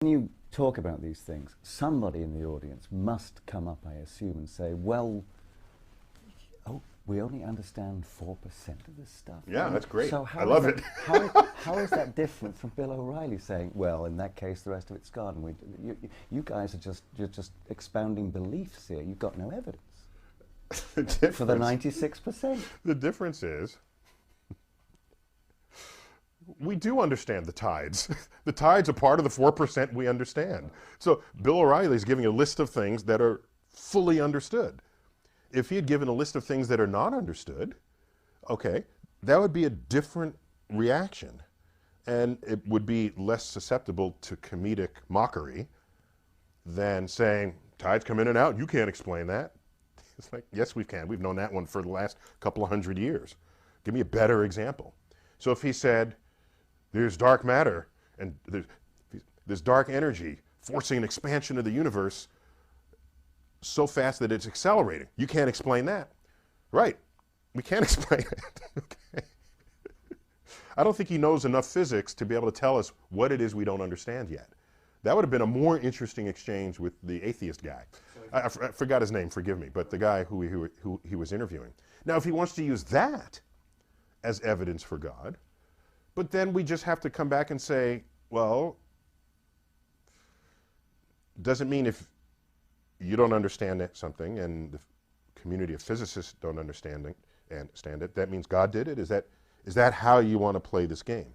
When you talk about these things, somebody in the audience must come up, I assume, and say, well, oh, we only understand 4% of this stuff. Yeah, that's great. So I love it. How is that different from Bill O'Reilly saying, well, in that case, the rest of it's God, and you guys are you're just expounding beliefs here. You've got no evidence for the 96%. The difference is we do understand the tides. The tides are part of the 4% we understand. So Bill O'Reilly is giving a list of things that are fully understood. If he had given a list of things that are not understood, okay, that would be a different reaction. And it would be less susceptible to comedic mockery than saying, tides come in and out, you can't explain that. It's like, yes, we can. We've known that one for the last couple of 100 years. Give me a better example. So if he said, there's dark matter and there's dark energy forcing an expansion of the universe so fast that it's accelerating. You can't explain that. Right. We can't explain it. Okay. I don't think he knows enough physics to be able to tell us what it is we don't understand yet. That would have been a more interesting exchange with the atheist guy. I forgot his name, forgive me, but the guy who he was interviewing. Now, if he wants to use that as evidence for God, but then we just have to come back and say, well, doesn't mean if you don't understand something and the community of physicists don't understand it, that means God did it? Is that how you want to play this game?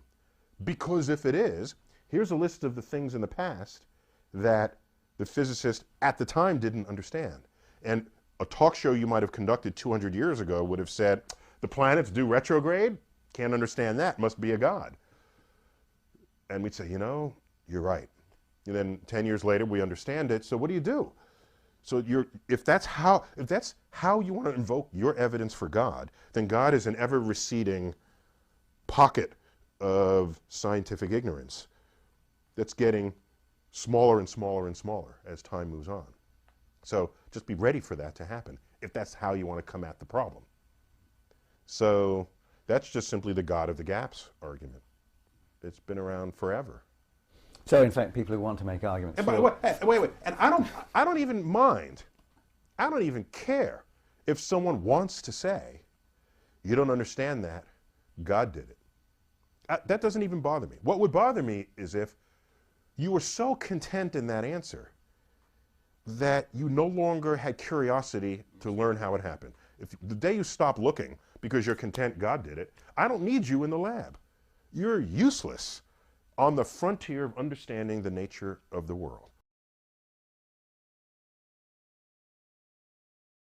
Because if it is, here's a list of the things in the past that the physicists at the time didn't understand. And a talk show you might have conducted 200 years ago would have said, the planets do retrograde? Can't understand that, must be a God. And we'd say, you know, you're right. And then 10 years later, we understand it, so what do? So if that's how you want to invoke your evidence for God, then God is an ever-receding pocket of scientific ignorance that's getting smaller and smaller and smaller as time moves on. So just be ready for that to happen, if that's how you want to come at the problem. So that's just simply the God of the gaps argument. It's been around forever. So in fact, people who want to make arguments. And wait. And I don't even mind. I don't even care if someone wants to say, you don't understand that, God did it. That doesn't even bother me. What would bother me is if you were so content in that answer that you no longer had curiosity to learn how it happened. If the day you stop looking because you're content God did it, I don't need you in the lab. You're useless on the frontier of understanding the nature of the world.